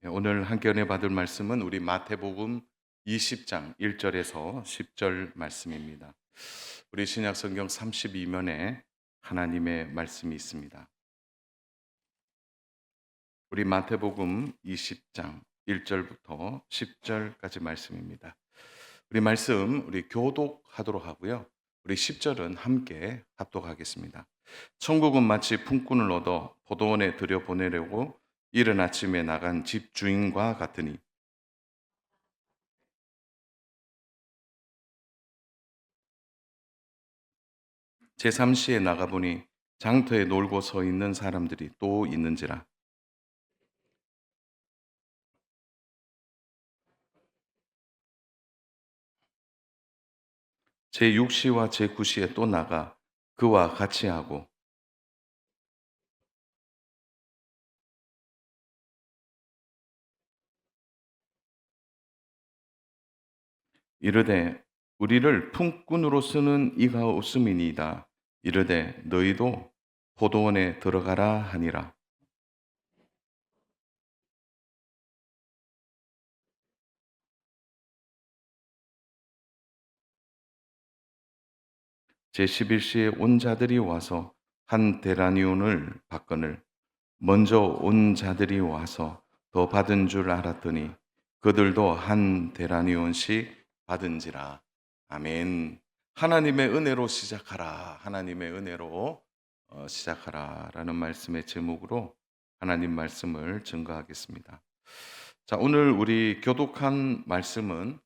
오늘 함께 은혜 받을 말씀은 우리 마태복음 20장 1절에서 10절 말씀입니다. 우리 신약 성경 32면에 하나님의 말씀이 있습니다. 우리 마태복음 20장 1절부터 10절까지 말씀입니다. 우리 말씀 우리 교독하도록 하고요. 우리 10절은 함께 합독하겠습니다. 천국은 마치 품꾼을 얻어 포도원에 들여보내려고 이른 아침에 나간 집주인과 같으니 제3시에 나가보니 장터에 놀고 서 있는 사람들이 또 있는지라. 제6시와 제9시에 또 나가 그와 같이 하고 이르되 우리를 품꾼으로 쓰는 이가 없음이니이다. 이르되 너희도 포도원에 들어가라 하니라. 제11시에 온 자들이 와서 한 데나니온을 받거늘 먼저 온 자들이 와서 더 받은 줄 알았더니 그들도 한 데나니온씩 받은지라. 아멘. 하나님의 은혜로 시작하라. 하나님의 은혜로 시작하라라는 말씀의 제목으로 하나님 말씀을 증거하겠습니다. 자, 오늘 우리 교독한 말씀은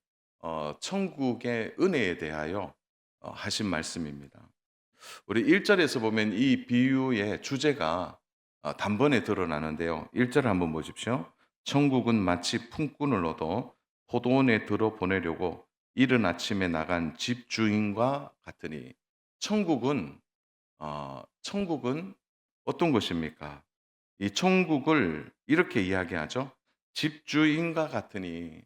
천국의 은혜에 대하여 하신 말씀입니다. 우리 1절에서 보면 이 비유의 주제가 단번에 드러나는데요. 1절 한번 보십시오. 천국은 마치 품꾼을 얻어 포도원에 들어 보내려고 이른 아침에 나간 집주인과 같으니 천국은 어떤 것입니까? 이 천국을 이렇게 이야기하죠. 집주인과 같으니,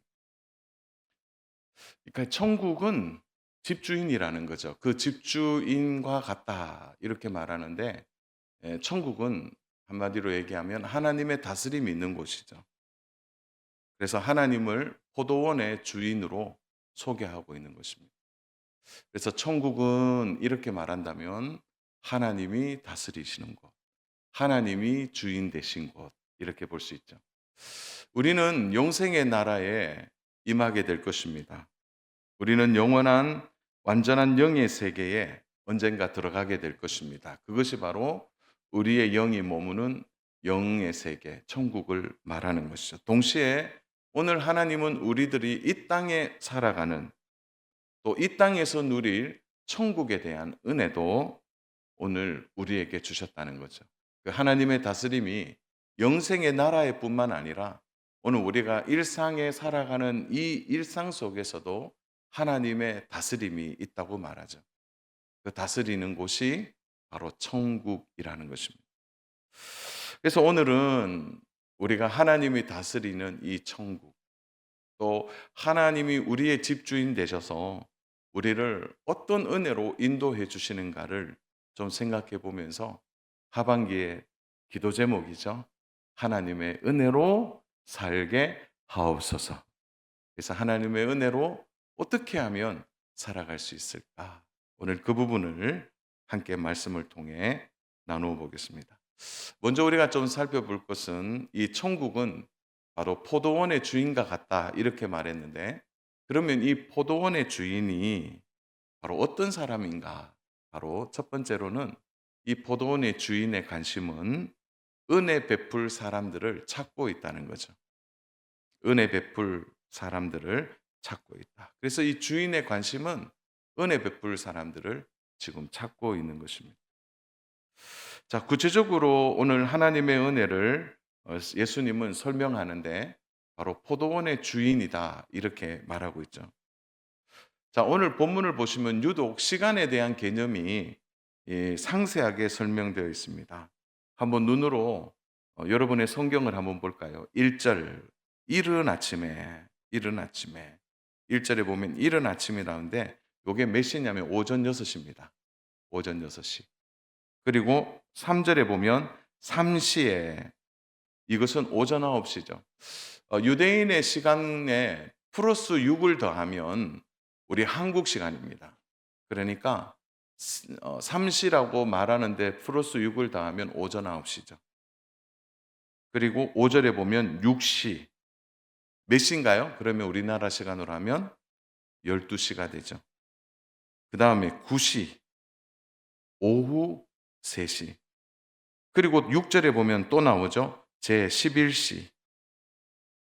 그러니까 천국은 집주인이라는 거죠. 그 집주인과 같다 이렇게 말하는데, 천국은 한마디로 얘기하면 하나님의 다스림이 있는 곳이죠. 그래서 하나님을 포도원의 주인으로 소개하고 있는 것입니다. 그래서 천국은 이렇게 말한다면 하나님이 다스리시는 곳, 하나님이 주인 되신 곳, 이렇게 볼 수 있죠. 우리는 영생의 나라에 임하게 될 것입니다. 우리는 영원한 완전한 영의 세계에 언젠가 들어가게 될 것입니다. 그것이 바로 우리의 영이 머무는 영의 세계, 천국을 말하는 것이죠. 동시에 오늘 하나님은 우리들이 이 땅에 살아가는, 또 이 땅에서 누릴 천국에 대한 은혜도 오늘 우리에게 주셨다는 거죠. 그 하나님의 다스림이 영생의 나라에 뿐만 아니라 오늘 우리가 일상에 살아가는 이 일상 속에서도 하나님의 다스림이 있다고 말하죠. 그 다스리는 곳이 바로 천국이라는 것입니다. 그래서 오늘은 우리가 하나님이 다스리는 이 천국, 또 하나님이 우리의 집주인 되셔서 우리를 어떤 은혜로 인도해 주시는가를 좀 생각해 보면서 하반기에 기도 제목이죠. 하나님의 은혜로 살게 하옵소서. 그래서 하나님의 은혜로 어떻게 하면 살아갈 수 있을까? 오늘 그 부분을 함께 말씀을 통해 나누어 보겠습니다. 먼저 우리가 좀 살펴볼 것은 이 천국은 바로 포도원의 주인과 같다 이렇게 말했는데, 그러면 이 포도원의 주인이 바로 어떤 사람인가? 바로 첫 번째로는 이 포도원의 주인의 관심은 은혜 베풀 사람들을 찾고 있다는 거죠. 은혜 베풀 사람들을 찾고 있다. 그래서 이 주인의 관심은 은혜 베풀 사람들을 지금 찾고 있는 것입니다. 자, 구체적으로 오늘 하나님의 은혜를 예수님은 설명하는데 바로 포도원의 주인이다 이렇게 말하고 있죠. 자, 오늘 본문을 보시면 유독 시간에 대한 개념이 상세하게 설명되어 있습니다. 한번 눈으로 여러분의 성경을 한번 볼까요? 1절, 이른 아침에, 이른 아침에. 1절에 보면 이른 아침이 나오는데 이게 몇 시냐면 오전 6시입니다. 오전 6시. 그리고 3절에 보면 3시에 이것은 오전 9 시죠. 유대인의 시간에 플러스 6을 더하면 우리 한국 시간입니다. 그러니까 3 시라고 말하는데 플러스 6을 더하면 오전 9 시죠. 그리고 5 절에 보면 6 시. 몇 시인가요? 그러면 우리나라 시간으로 하면 12 시가 되죠. 그다음에 9 시, 오후 3 시. 그리고 6 절에 보면 또 나오죠. 제 11 시.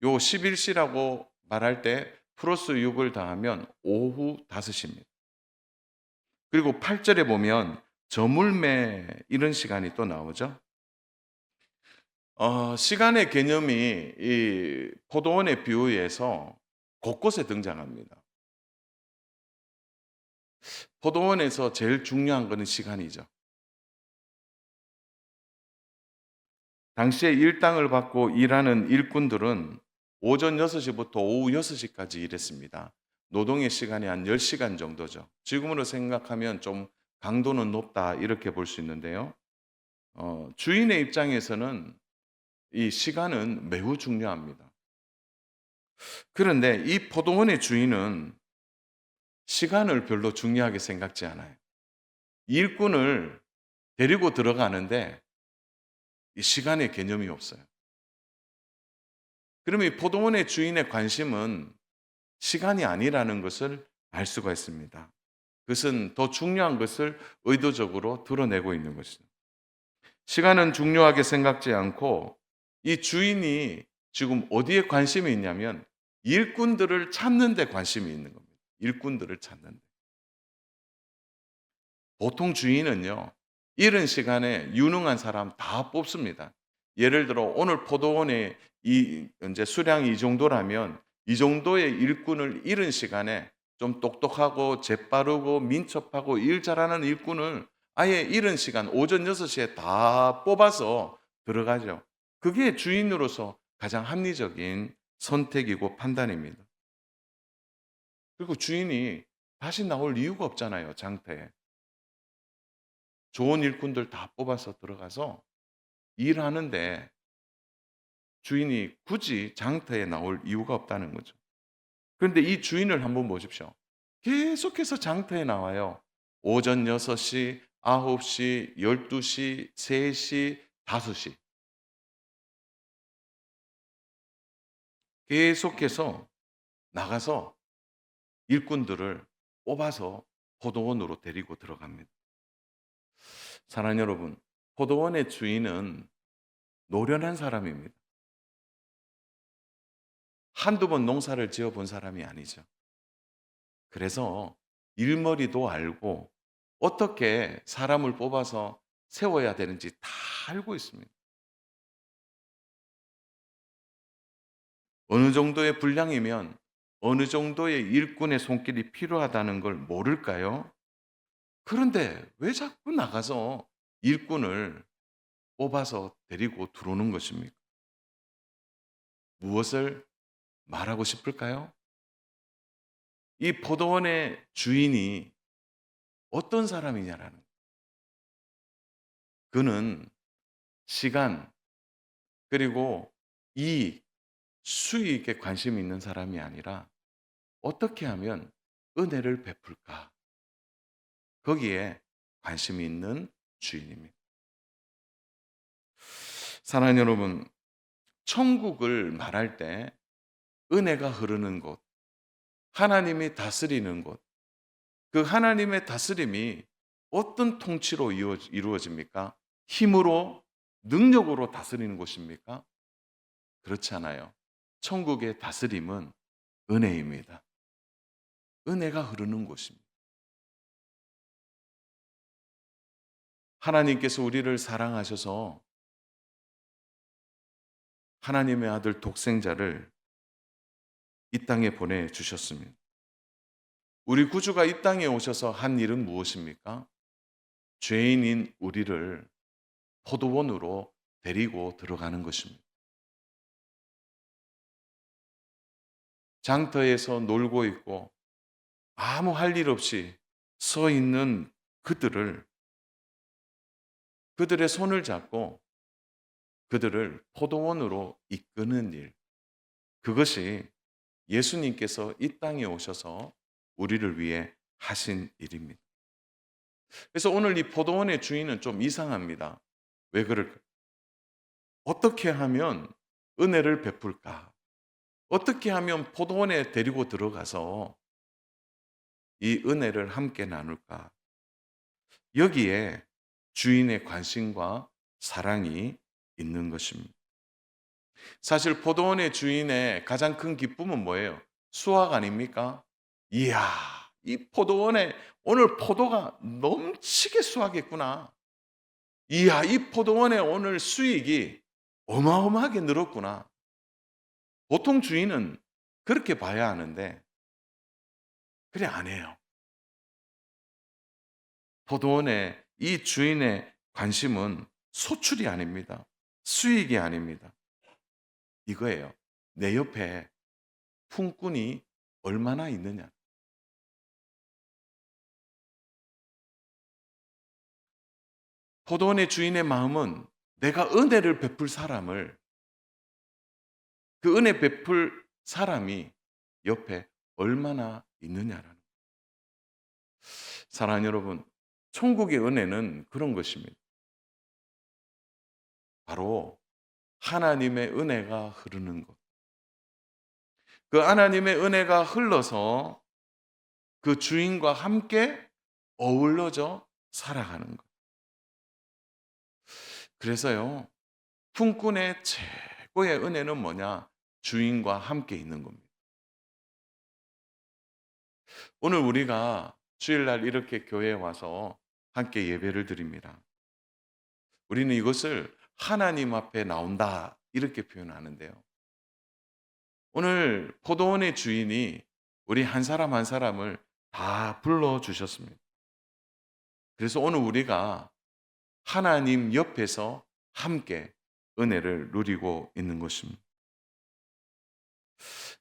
요 11 시라고 말할 때 플러스 6을 더하면 오후 5 시입니다. 그리고 8 절에 보면 저물매 이런 시간이 또 나오죠. 시간의 개념이 이 포도원의 비유에서 곳곳에 등장합니다. 포도원에서 제일 중요한 것은 시간이죠. 당시에 일당을 받고 일하는 일꾼들은 오전 6 시부터 오후 6 시까지 일했습니다. 노동의 시간이 한 10 시간 정도죠. 지금으로 생각하면 좀 강도는 높다 이렇게 볼 수 있는데요. 주인의 입장에서는 이 시간은 매우 중요합니다. 그런데 이 포도원의 주인은 시간을 별로 중요하게 생각지 않아요. 일꾼을 데리고 들어가는데 이 시간의 개념이 없어요. 그러면 이 포도원의 주인의 관심은 시간이 아니라는 것을 알 수가 있습니다. 그것은 더 중요한 것을 의도적으로 드러내고 있는 것이죠. 시간은 중요하게 생각지 않고 이 주인이 지금 어디에 관심이 있냐면 일꾼들을 찾는 데 관심이 있는 겁니다. 일꾼들을 찾는 데. 보통 주인은요, 이른 시간에 유능한 사람 다 뽑습니다. 예를 들어 오늘 포도원에 이 이제 수량이 이 정도라면 이 정도의 일꾼을 이른 시간에 좀 똑똑하고 재빠르고 민첩하고 일 잘하는 일꾼을 아예 이른 시간 오전 6 시에 다 뽑아서 들어가죠. 그게 주인으로서 가장 합리적인 선택이고 판단입니다. 그리고 주인이 다시 나올 이유가 없잖아요, 장터에. 좋은 일꾼들 다 뽑아서 들어가서 일하는데 주인이 굳이 장터에 나올 이유가 없다는 거죠. 그런데 이 주인을 한번 보십시오. 계속해서 장터에 나와요. 오전 6 시, 9 시, 12 시, 3 시, 5 시. 계속해서 나가서 일꾼들을 뽑아서 포도원으로 데리고 들어갑니다. 사랑하는 여러분, 포도원의 주인은 노련한 사람입니다. 한두 번 농사를 지어 본 사람이 아니죠. 그래서 일머리도 알고 어떻게 사람을 뽑아서 세워야 되는지 다 알고 있습니다. 어느 정도의 분량이면 어느 정도의 일꾼의 손길이 필요하다는 걸 모를까요? 그런데 왜 자꾸 나가서 일꾼을 뽑아서 데리고 들어오는 것입니까? 무엇을 말하고 싶을까요? 이 포도원의 주인이 어떤 사람이냐라는 거예요. 그는 시간 그리고 이익, 수익에 관심이 있는 사람이 아니라 어떻게 하면 은혜를 베풀까? 거기에 관심이 있는 주인입니다. 사랑하는 여러분, 천국을 말할 때 은혜가 흐르는 곳, 하나님이 다스리는 곳, 그 하나님의 다스림이 어떤 통치로 이루어집니까? 힘으로, 능력으로 다스리는 곳입니까? 그렇지 않아요. 천국의 다스림은 은혜입니다. 은혜가 흐르는 곳입니다. 하나님께서 우리를 사랑하셔서 하나님의 아들 독생자를 이 땅에 보내주셨습니다. 우리 구주가 이 땅에 오셔서 한 일은 무엇입니까? 죄인인 우리를 포도원으로 데리고 들어가는 것입니다. 장터에서 놀고 있고 아무 할 일 없이 서 있는 그들의 손을 잡고 그들을 포도원으로 이끄는 일, 그것이 예수님께서 이 땅에 오셔서 우리를 위해 하신 일입니다. 그래서 오늘 이 포도원의 주인은 좀 이상합니다. 왜 그럴까? 어떻게 하면 은혜를 베풀까? 어떻게 하면 포도원에 데리고 들어가서 이 은혜를 함께 나눌까? 여기에 주인의 관심과 사랑이 있는 것입니다. 사실 포도원의 주인의 가장 큰 기쁨은 뭐예요? 수확 아닙니까? 이야, 이 포도원에 오늘 포도가 넘치게 수확했구나. 이야, 이 포도원에 오늘 수익이 어마어마하게 늘었구나. 보통 주인은 그렇게 봐야 하는데, 그래 안 해요. 포도원의 이 주인의 관심은 소출이 아닙니다. 수익이 아닙니다. 이거예요. 내 옆에 품꾼이 얼마나 있느냐. 포도원의 주인의 마음은 내가 은혜를 베풀 사람을, 그 은혜 베풀 사람이 옆에 얼마나 있느냐라는. 사랑하는 여러분, 천국의 은혜는 그런 것입니다. 바로 하나님의 은혜가 흐르는 것. 그 하나님의 은혜가 흘러서 그 주인과 함께 어울러져 살아가는 것. 그래서요, 품꾼의 최고의 은혜는 뭐냐? 주인과 함께 있는 겁니다. 오늘 우리가 주일날 이렇게 교회에 와서 함께 예배를 드립니다. 우리는 이것을 하나님 앞에 나온다, 이렇게 표현하는데요. 오늘 포도원의 주인이 우리 한 사람 한 사람을 다 불러주셨습니다. 그래서 오늘 우리가 하나님 옆에서 함께 은혜를 누리고 있는 것입니다.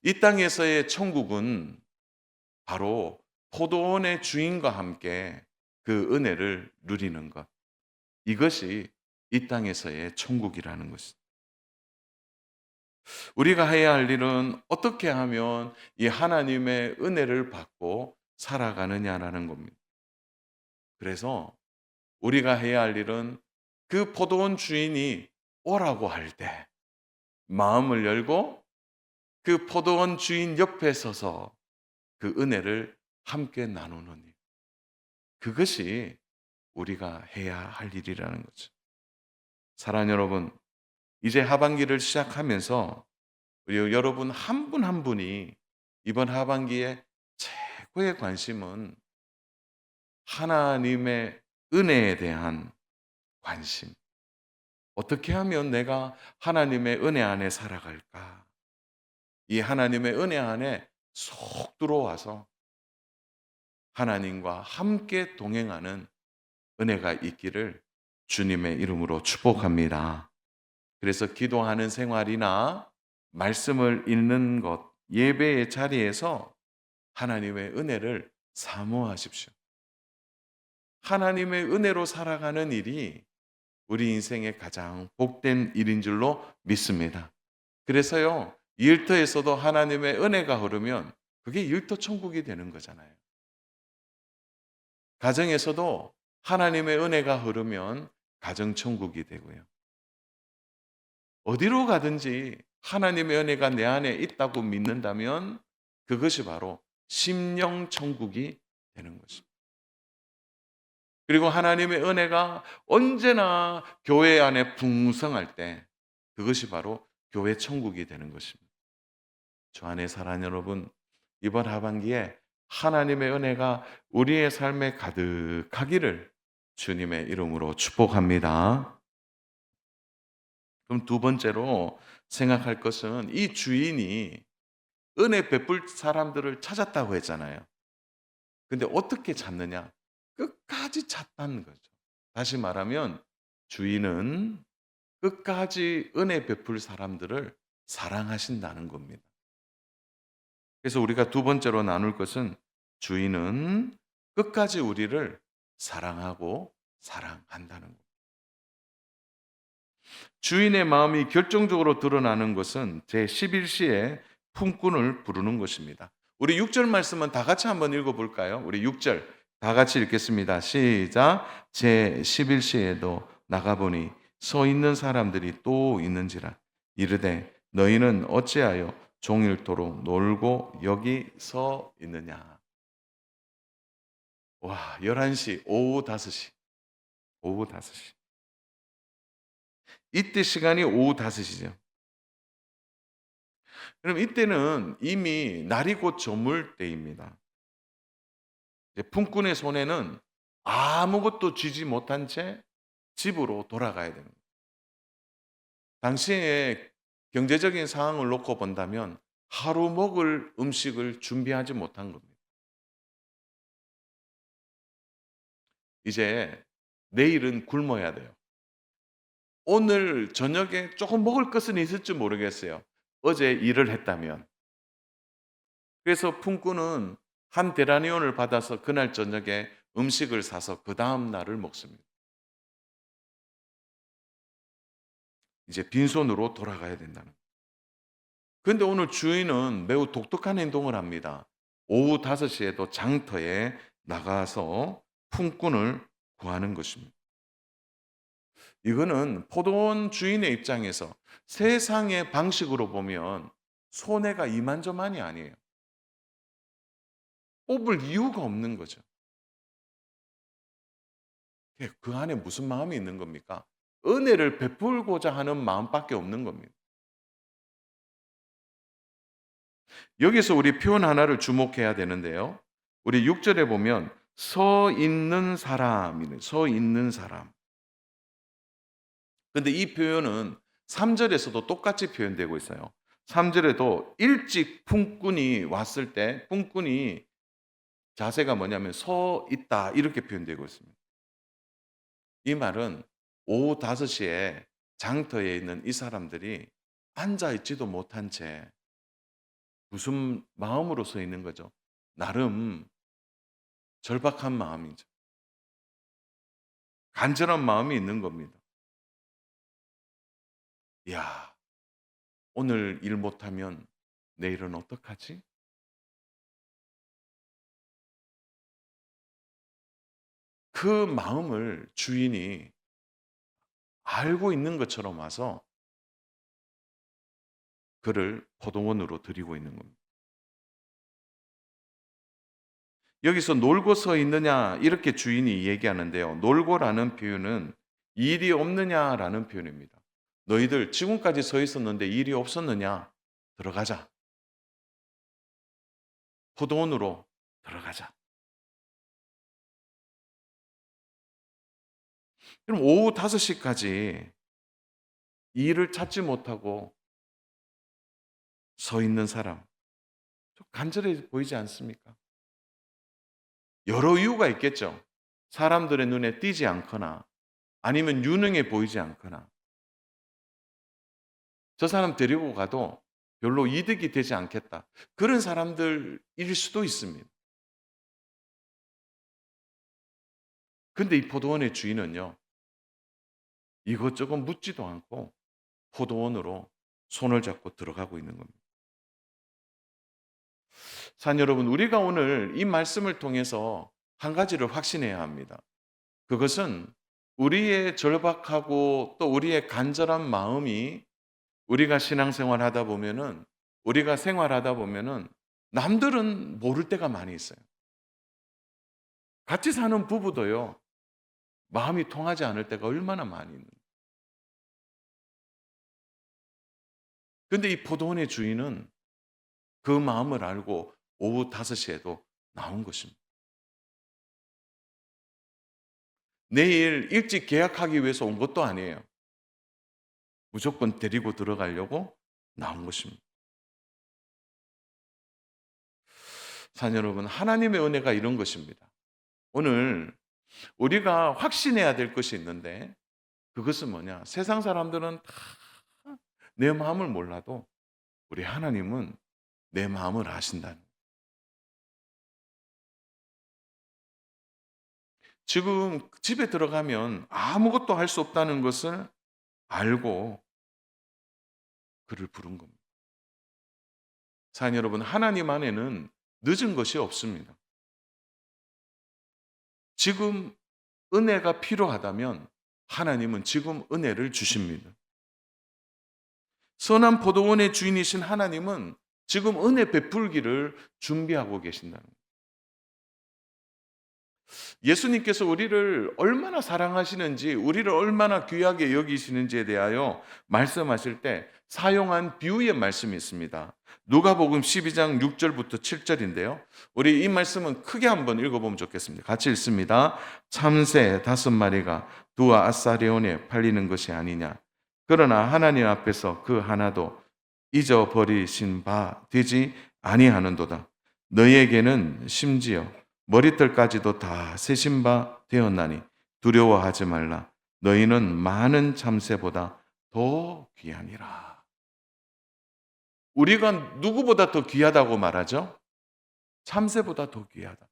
이 땅에서의 천국은 바로 포도원의 주인과 함께 그 은혜를 누리는 것. 이것이 이 땅에서의 천국이라는 것입니다. 우리가 해야 할 일은 어떻게 하면 이 하나님의 은혜를 받고 살아가느냐라는 겁니다. 그래서 우리가 해야 할 일은 그 포도원 주인이 오라고 할 때 마음을 열고 그 포도원 주인 옆에 서서 그 은혜를 함께 나누는 일. 그것이 우리가 해야 할 일이라는 거죠. 사랑하는 여러분, 이제 하반기를 시작하면서 우리 여러분 한 분 한 분이 이번 하반기에 최고의 관심은 하나님의 은혜에 대한 관심. 어떻게 하면 내가 하나님의 은혜 안에 살아갈까? 이 하나님의 은혜 안에 쏙 들어와서 하나님과 함께 동행하는 은혜가 있기를 주님의 이름으로 축복합니다. 그래서 기도하는 생활이나 말씀을 읽는 것, 예배의 자리에서 하나님의 은혜를 사모하십시오. 하나님의 은혜로 살아가는 일이 우리 인생의 가장 복된 일인 줄로 믿습니다. 그래서요, 일터에서도 하나님의 은혜가 흐르면 그게 일터 천국이 되는 거잖아요. 가정에서도 하나님의 은혜가 흐르면 가정 천국이 되고요. 어디로 가든지 하나님의 은혜가 내 안에 있다고 믿는다면 그것이 바로 심령 천국이 되는 것입니다. 그리고 하나님의 은혜가 언제나 교회 안에 풍성할 때 그것이 바로 교회 천국이 되는 것입니다. 주 안에 사랑하는 여러분, 이번 하반기에 하나님의 은혜가 우리의 삶에 가득하기를 주님의 이름으로 축복합니다. 그럼 두 번째로 생각할 것은 이 주인이 은혜 베풀 사람들을 찾았다고 했잖아요. 근데 어떻게 찾느냐? 끝까지 찾다는 거죠. 다시 말하면 주인은 끝까지 은혜 베풀 사람들을 사랑하신다는 겁니다. 그래서 우리가 두 번째로 나눌 것은 주인은 끝까지 우리를 사랑하고 사랑한다는 것. 주인의 마음이 결정적으로 드러나는 것은 제11시에 품꾼을 부르는 것입니다. 우리 6절 말씀은 다 같이 한번 읽어볼까요? 우리 6절 다 같이 읽겠습니다. 시작. 제11시에도 나가보니 서 있는 사람들이 또 있는지라 이르되 너희는 어찌하여 종일토록 놀고 여기 서 있느냐. 와, 11시, 오후 5시, 오후 5시. 이때 시간이 오후 5시죠. 그럼 이때는 이미 날이 곧 저물 때입니다. 품꾼의 손에는 아무것도 쥐지 못한 채 집으로 돌아가야 됩니다. 당시의 경제적인 상황을 놓고 본다면 하루 먹을 음식을 준비하지 못한 겁니다. 이제 내일은 굶어야 돼요. 오늘 저녁에 조금 먹을 것은 있을지 모르겠어요. 어제 일을 했다면. 그래서 품꾼은 한 데나리온을 받아서 그날 저녁에 음식을 사서 그 다음 날을 먹습니다. 이제 빈손으로 돌아가야 된다는 거예요. 그런데 오늘 주인은 매우 독특한 행동을 합니다. 오후 5시에도 장터에 나가서 품꾼을 구하는 것입니다. 이거는 포도원 주인의 입장에서 세상의 방식으로 보면 손해가 이만저만이 아니에요. 뽑을 이유가 없는 거죠. 그 안에 무슨 마음이 있는 겁니까? 은혜를 베풀고자 하는 마음밖에 없는 겁니다. 여기서 우리 표현 하나를 주목해야 되는데요. 우리 6절에 보면 서 있는 사람이네. 서 있는 사람. 근데 이 표현은 3절에서도 똑같이 표현되고 있어요. 3절에도 일찍 품꾼이 왔을 때 품꾼이 자세가 뭐냐면 서 있다 이렇게 표현되고 있습니다. 이 말은 오후 5시에 장터에 있는 이 사람들이 앉아 있지도 못한 채 무슨 마음으로 서 있는 거죠? 나름 절박한 마음이죠. 간절한 마음이 있는 겁니다. 야, 오늘 일 못하면 내일은 어떡하지? 그 마음을 주인이 알고 있는 것처럼 와서 그를 포도원으로 들이고 있는 겁니다. 여기서 놀고 서 있느냐 이렇게 주인이 얘기하는데요. 놀고라는 표현은 일이 없느냐라는 표현입니다. 너희들 지금까지 서 있었는데 일이 없었느냐? 들어가자. 포도원으로 들어가자. 그럼 오후 5시까지 일을 찾지 못하고 서 있는 사람. 좀 간절해 보이지 않습니까? 여러 이유가 있겠죠. 사람들의 눈에 띄지 않거나 아니면 유능해 보이지 않거나 저 사람 데리고 가도 별로 이득이 되지 않겠다. 그런 사람들일 수도 있습니다. 근데 이 포도원의 주인은요. 이것저것 묻지도 않고 포도원으로 손을 잡고 들어가고 있는 겁니다. 산 여러분, 우리가 오늘 이 말씀을 통해서 한 가지를 확신해야 합니다. 그것은 우리의 절박하고 또 우리의 간절한 마음이 우리가 신앙생활 하다 보면은 우리가 생활하다 보면은 남들은 모를 때가 많이 있어요. 같이 사는 부부도요. 마음이 통하지 않을 때가 얼마나 많이 있는. 근데 이 포도원의 주인은 그 마음을 알고 오후 5시에도 나온 것입니다. 내일 일찍 계약하기 위해서 온 것도 아니에요. 무조건 데리고 들어가려고 나온 것입니다. 산 여러분, 하나님의 은혜가 이런 것입니다. 오늘 우리가 확신해야 될 것이 있는데 그것은 뭐냐? 세상 사람들은 다 내 마음을 몰라도 우리 하나님은 내 마음을 아신다는. 지금 집에 들어가면 아무것도 할 수 없다는 것을 알고 그를 부른 겁니다. 사랑하는 여러분, 하나님 안에는 늦은 것이 없습니다. 지금 은혜가 필요하다면 하나님은 지금 은혜를 주십니다. 선한 포도원의 주인이신 하나님은 지금 은혜 베풀기를 준비하고 계신다는 거예요. 예수님께서 우리를 얼마나 사랑하시는지, 우리를 얼마나 귀하게 여기시는지에 대하여 말씀하실 때 사용한 비유의 말씀이 있습니다. 누가복음 12장 6절부터 7절인데요. 우리 이 말씀은 크게 한번 읽어보면 좋겠습니다. 같이 읽습니다. 참새 5마리가 두 아사리온에 팔리는 것이 아니냐. 그러나 하나님 앞에서 그 하나도 잊어버리신 바 되지 아니하는도다. 너희에게는 심지어 머리털까지도 다 세신 바 되었나니 두려워하지 말라. 너희는 많은 참새보다 더 귀하니라. 우리가 누구보다 더 귀하다고 말하죠? 참새보다 더 귀하다.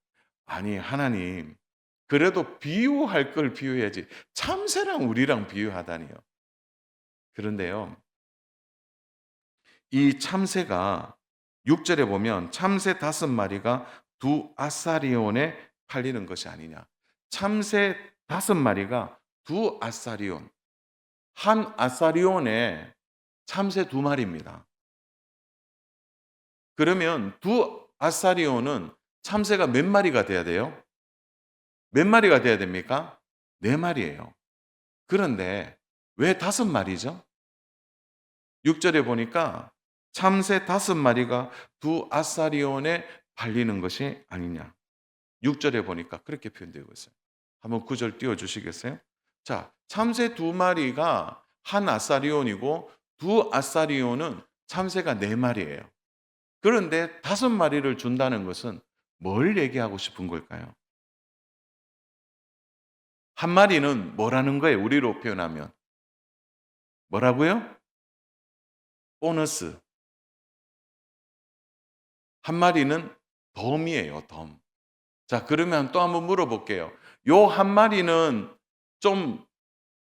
아니, 하나님, 그래도 비유할 걸 비유해야지. 참새랑 우리랑 비유하다니요. 그런데요, 이 참새가 6절에 보면 참새 5마리가 두 아사리온에 팔리는 것이 아니냐. 참새 5마리가 두 아사리온, 한 아사리온에 참새 2마리입니다. 그러면 두 아사리온은 참새가 몇 마리가 돼야 돼요? 몇 마리가 돼야 됩니까? 4마리예요. 그런데 왜 5마리죠? 6절에 보니까 참새 5마리가 두 아사리온에 팔리는 것이 아니냐. 6절에 보니까 그렇게 표현되고 있어요. 한번 9절 띄워주시겠어요? 자, 참새 2마리가 한 아사리온이고 두 아사리온은 참새가 4마리예요. 그런데 5마리를 준다는 것은 뭘 얘기하고 싶은 걸까요? 한 마리는 뭐라는 거예요? 우리로 표현하면. 뭐라고요? 보너스. 한 마리는 덤이에요, 덤. 자, 그러면 또 한번 물어볼게요. 요 한 마리는 좀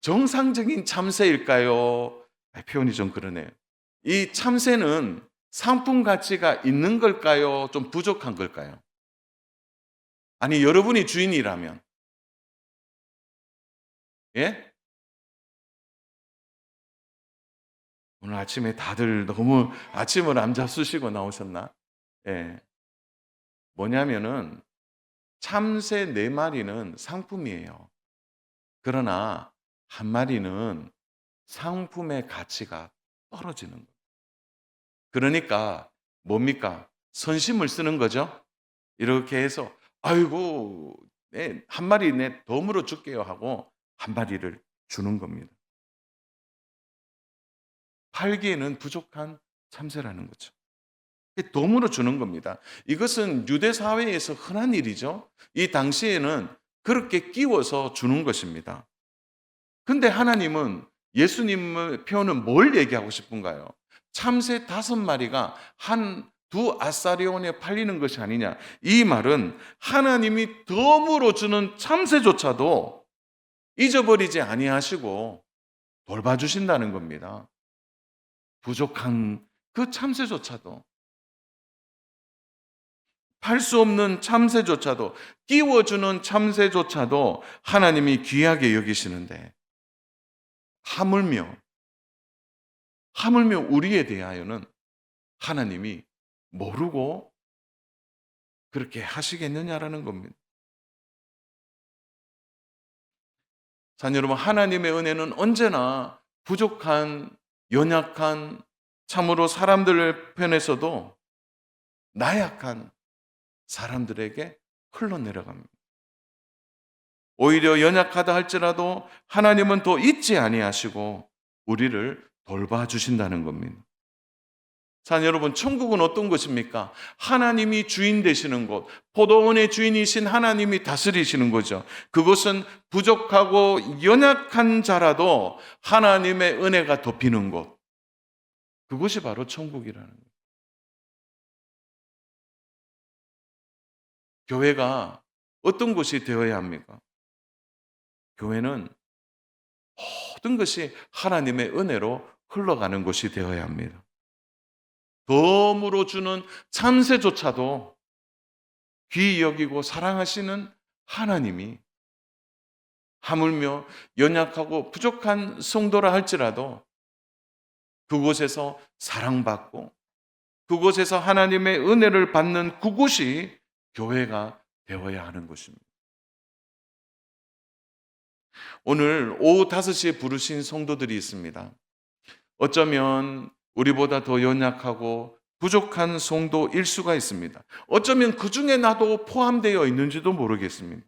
정상적인 참새일까요? 표현이 좀 그러네요. 이 참새는 상품 가치가 있는 걸까요? 좀 부족한 걸까요? 아니, 여러분이 주인이라면. 예? 오늘 아침에 다들 너무 아침을 안 잡수시고 나오셨나? 예. 뭐냐면은 참새 4마리는 상품이에요. 그러나 한 마리는 상품의 가치가 떨어지는 거예요. 그러니까 뭡니까? 선심을 쓰는 거죠. 이렇게 해서 아이고, 한 마리 내 덤으로 줄게요 하고 한 마리를 주는 겁니다. 팔기에는 부족한 참새라는 거죠. 덤으로 주는 겁니다. 이것은 유대 사회에서 흔한 일이죠. 이 당시에는 그렇게 끼워서 주는 것입니다. 근데 하나님은 예수님의 표현은 뭘 얘기하고 싶은가요? 참새 5마리가 두 아사리온에 팔리는 것이 아니냐. 이 말은 하나님이 덤으로 주는 참새조차도 잊어버리지 아니하시고 돌봐주신다는 겁니다. 부족한 그 참새조차도, 팔 수 없는 참새조차도, 끼워주는 참새조차도 하나님이 귀하게 여기시는데 하물며 우리에 대하여는 하나님이 모르고 그렇게 하시겠느냐라는 겁니다. 자, 여러분, 하나님의 은혜는 언제나 부족한, 연약한, 참으로 사람들 편에서도 나약한 사람들에게 흘러내려갑니다. 오히려 연약하다 할지라도 하나님은 더 잊지 아니하시고 우리를 돌봐주신다는 겁니다. 자, 여러분, 천국은 어떤 것입니까? 하나님이 주인 되시는 곳, 포도원의 주인이신 하나님이 다스리시는 거죠. 그것은 부족하고 연약한 자라도 하나님의 은혜가 덮이는 곳. 그것이 바로 천국이라는 거예요. 교회가 어떤 곳이 되어야 합니까? 교회는 모든 것이 하나님의 은혜로 흘러가는 것이 되어야 합니다. 덤으로 주는 참새조차도 귀히 여기고 사랑하시는 하나님이 하물며 연약하고 부족한 성도라 할지라도 그곳에서 사랑받고 그곳에서 하나님의 은혜를 받는 그곳이 교회가 되어야 하는 것입니다. 오늘 오후 5시에 부르신 성도들이 있습니다. 어쩌면 우리보다 더 연약하고 부족한 성도일 수가 있습니다. 어쩌면 그 중에 나도 포함되어 있는지도 모르겠습니다.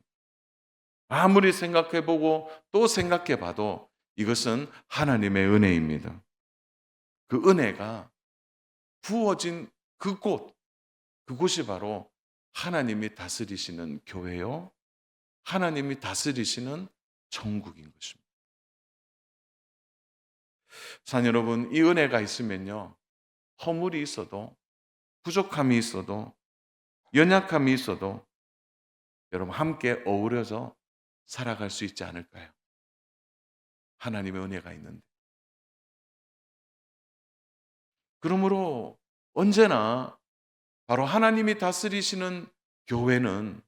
아무리 생각해보고 또 생각해봐도 이것은 하나님의 은혜입니다. 그 은혜가 부어진 그곳이 바로 하나님이 다스리시는 교회요, 하나님이 다스리시는 천국인 것입니다. 자, 여러분, 이 은혜가 있으면요, 허물이 있어도, 부족함이 있어도, 연약함이 있어도 여러분 함께 어우러져 살아갈 수 있지 않을까요? 하나님의 은혜가 있는데. 그러므로 언제나 바로 하나님이 다스리시는 교회는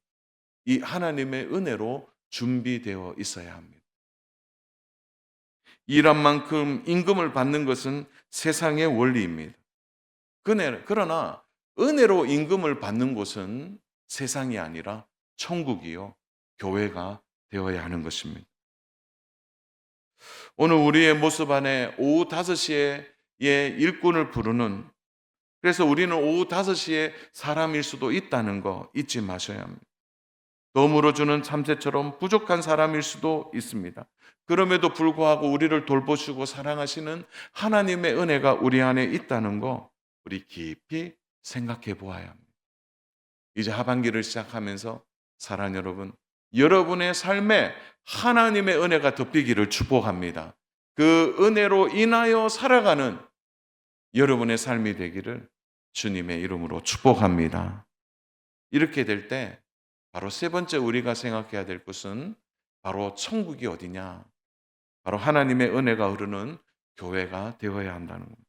이 하나님의 은혜로 준비되어 있어야 합니다. 일한 만큼 임금을 받는 것은 세상의 원리입니다. 그러나 은혜로 임금을 받는 곳은 세상이 아니라 천국이요, 교회가 되어야 하는 것입니다. 오늘 우리의 모습 안에 오후 5시에 일꾼을 부르는, 그래서 우리는 오후 5시에 사람일 수도 있다는 거 잊지 마셔야 합니다. 덤으로 주는 참새처럼 부족한 사람일 수도 있습니다. 그럼에도 불구하고 우리를 돌보시고 사랑하시는 하나님의 은혜가 우리 안에 있다는 거 우리 깊이 생각해 보아야 합니다. 이제 하반기를 시작하면서 사랑하는 여러분, 여러분의 삶에 하나님의 은혜가 덮이기를 축복합니다. 그 은혜로 인하여 살아가는 여러분의 삶이 되기를 주님의 이름으로 축복합니다. 이렇게 될 때 바로 세 번째 우리가 생각해야 될 것은 바로 천국이 어디냐? 바로 하나님의 은혜가 흐르는 교회가 되어야 한다는 겁니다.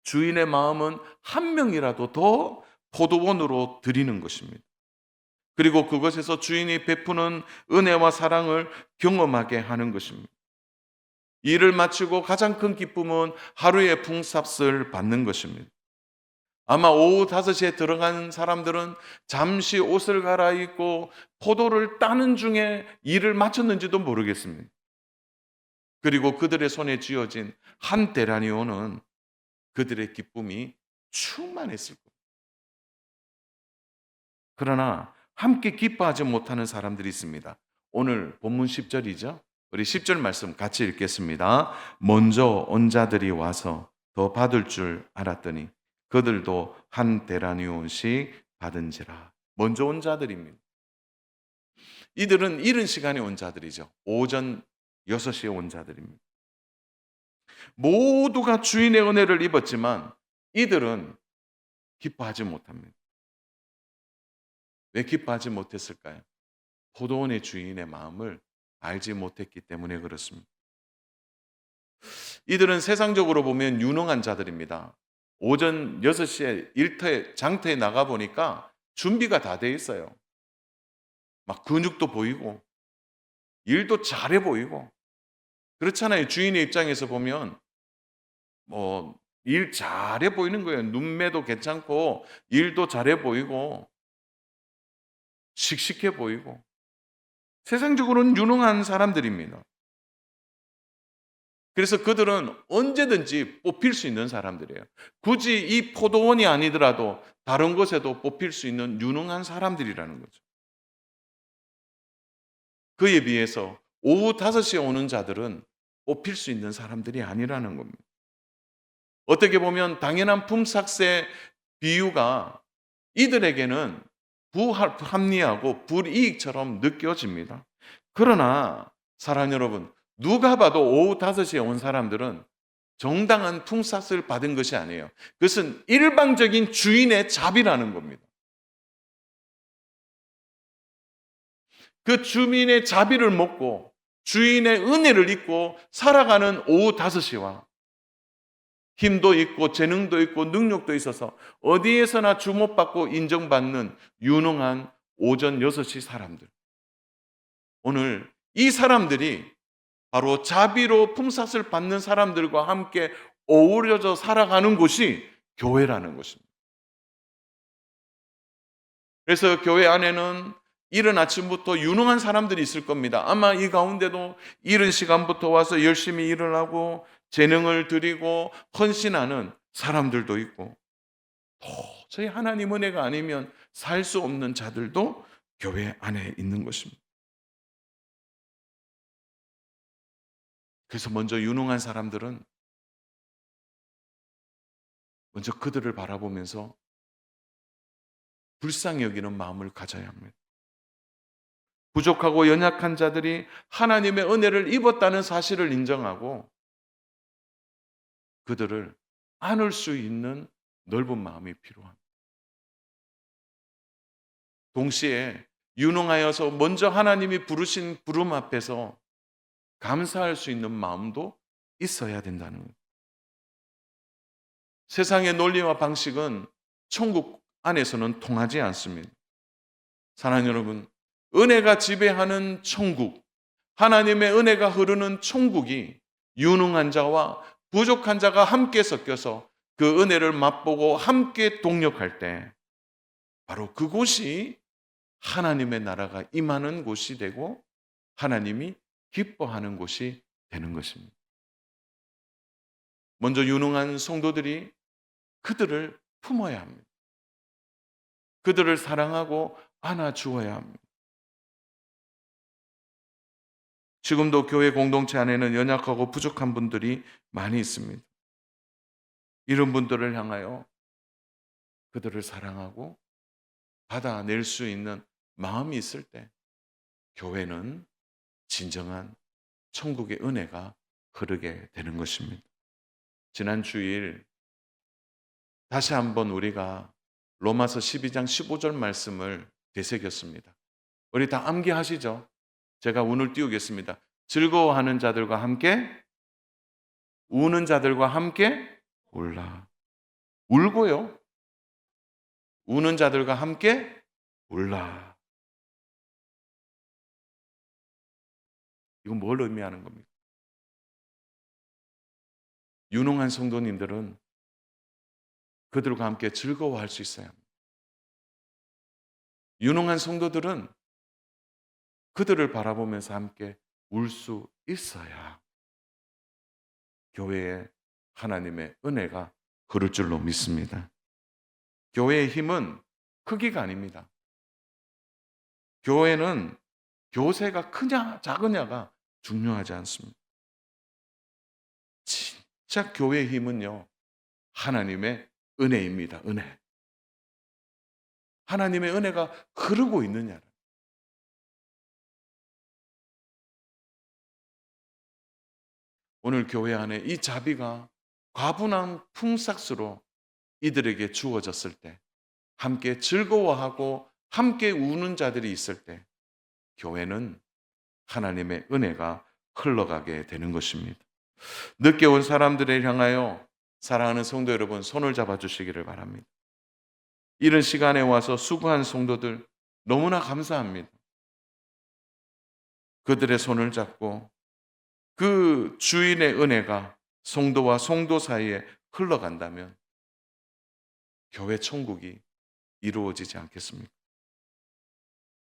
주인의 마음은 한 명이라도 더 포도원으로 드리는 것입니다. 그리고 그것에서 주인이 베푸는 은혜와 사랑을 경험하게 하는 것입니다. 일을 마치고 가장 큰 기쁨은 하루의 품삯을 받는 것입니다. 아마 오후 5시에 들어간 사람들은 잠시 옷을 갈아입고 포도를 따는 중에 일을 마쳤는지도 모르겠습니다. 그리고 그들의 손에 쥐어진 한 데나리온은 그들의 기쁨이 충만했을 겁니다. 그러나 함께 기뻐하지 못하는 사람들이 있습니다. 오늘 본문 10절이죠. 우리 10절 말씀 같이 읽겠습니다. 먼저 온 자들이 와서 더 받을 줄 알았더니 그들도 한 데나리온씩 받은지라. 먼저 온 자들입니다. 이들은 이른 시간에 온 자들이죠. 오전 6시에 온 자들입니다. 모두가 주인의 은혜를 입었지만 이들은 기뻐하지 못합니다. 왜 기뻐하지 못했을까요? 포도원의 주인의 마음을 알지 못했기 때문에 그렇습니다. 이들은 세상적으로 보면 유능한 자들입니다. 오전 6시에 장터에 나가보니까 준비가 다 돼 있어요. 막 근육도 보이고 일도 잘해 보이고 그렇잖아요. 주인의 입장에서 보면 일 잘해 보이는 거예요. 눈매도 괜찮고 일도 잘해 보이고 씩씩해 보이고 세상적으로는 유능한 사람들입니다. 그래서 그들은 언제든지 뽑힐 수 있는 사람들이에요. 굳이 이 포도원이 아니더라도 다른 곳에도 뽑힐 수 있는 유능한 사람들이라는 거죠. 그에 비해서 오후 5시에 오는 자들은 뽑힐 수 있는 사람들이 아니라는 겁니다. 어떻게 보면 당연한 품삯의 비유가 이들에게는 부합리하고 불이익처럼 느껴집니다. 그러나 사랑하는 여러분, 누가 봐도 오후 5시에 온 사람들은 정당한 품삯을 받은 것이 아니에요. 그것은 일방적인 주인의 자비라는 겁니다. 그 주민의 자비를 먹고 주인의 은혜를 잊고 살아가는 오후 5시와 힘도 있고 재능도 있고 능력도 있어서 어디에서나 주목받고 인정받는 유능한 오전 6시 사람들. 오늘 이 사람들이 바로 자비로 품삯을 받는 사람들과 함께 어우러져 살아가는 곳이 교회라는 것입니다. 그래서 교회 안에는 이른 아침부터 유능한 사람들이 있을 겁니다. 아마 이 가운데도 이른 시간부터 와서 열심히 일을 하고 재능을 드리고 헌신하는 사람들도 있고, 도저히 하나님 은혜가 아니면 살 수 없는 자들도 교회 안에 있는 것입니다. 그래서 먼저 유능한 사람들은 먼저 그들을 바라보면서 불쌍히 여기는 마음을 가져야 합니다. 부족하고 연약한 자들이 하나님의 은혜를 입었다는 사실을 인정하고 그들을 안을 수 있는 넓은 마음이 필요합니다. 동시에 유능하여서 먼저 하나님이 부르신 부름 앞에서 감사할 수 있는 마음도 있어야 된다는 거예요. 세상의 논리와 방식은 천국 안에서는 통하지 않습니다. 사랑하는 여러분, 은혜가 지배하는 천국, 하나님의 은혜가 흐르는 천국이 유능한 자와 부족한 자가 함께 섞여서 그 은혜를 맛보고 함께 동력할 때 바로 그곳이 하나님의 나라가 임하는 곳이 되고 하나님이 기뻐하는 곳이 되는 것입니다. 먼저 유능한 성도들이 그들을 품어야 합니다. 그들을 사랑하고 안아주어야 합니다. 지금도 교회 공동체 안에는 연약하고 부족한 분들이 많이 있습니다. 이런 분들을 향하여 그들을 사랑하고 받아낼 수 있는 마음이 있을 때 교회는 진정한 천국의 은혜가 흐르게 되는 것입니다. 지난 주일 다시 한번 우리가 로마서 12장 15절 말씀을 되새겼습니다. 우리 다 암기하시죠? 제가 운을 띄우겠습니다. 즐거워하는 자들과 함께 우는 자들과 함께 울라. 울고요. 우는 자들과 함께 울라. 이건 뭘 의미하는 겁니까? 유능한 성도님들은 그들과 함께 즐거워할 수 있어야 합니다. 유능한 성도들은 그들을 바라보면서 함께 울 수 있어야 교회에 하나님의 은혜가 흐를 줄로 믿습니다. 교회의 힘은 크기가 아닙니다. 교회는 교세가 크냐 작으냐가 중요하지 않습니다. 진짜 교회의 힘은요, 하나님의 은혜입니다. 은혜. 하나님의 은혜가 흐르고 있느냐. 오늘 교회 안에 이 자비가 과분한 품삯으로 이들에게 주어졌을 때, 함께 즐거워하고 함께 우는 자들이 있을 때 교회는 하나님의 은혜가 흘러가게 되는 것입니다. 늦게 온 사람들을 향하여 사랑하는 성도 여러분, 손을 잡아주시기를 바랍니다. 이런 시간에 와서 수고한 성도들 너무나 감사합니다. 그들의 손을 잡고 그 주인의 은혜가 성도와 성도 사이에 흘러간다면 교회 천국이 이루어지지 않겠습니까?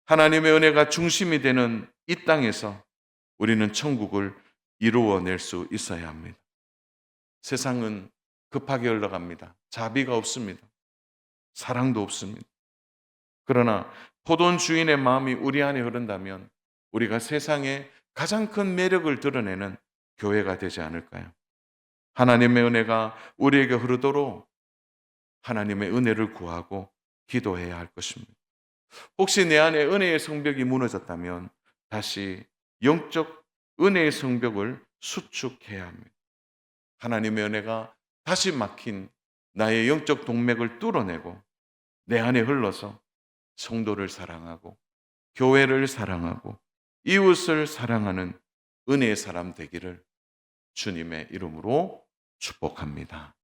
하나님의 은혜가 중심이 되는 이 땅에서 우리는 천국을 이루어낼 수 있어야 합니다. 세상은 급하게 흘러갑니다. 자비가 없습니다. 사랑도 없습니다. 그러나 포도원 주인의 마음이 우리 안에 흐른다면 우리가 세상에 가장 큰 매력을 드러내는 교회가 되지 않을까요? 하나님의 은혜가 우리에게 흐르도록 하나님의 은혜를 구하고 기도해야 할 것입니다. 혹시 내 안에 은혜의 성벽이 무너졌다면 다시 영적 은혜의 성벽을 수축해야 합니다. 하나님의 은혜가 다시 막힌 나의 영적 동맥을 뚫어내고 내 안에 흘러서 성도를 사랑하고 교회를 사랑하고 이웃을 사랑하는 은혜의 사람 되기를 주님의 이름으로 축복합니다.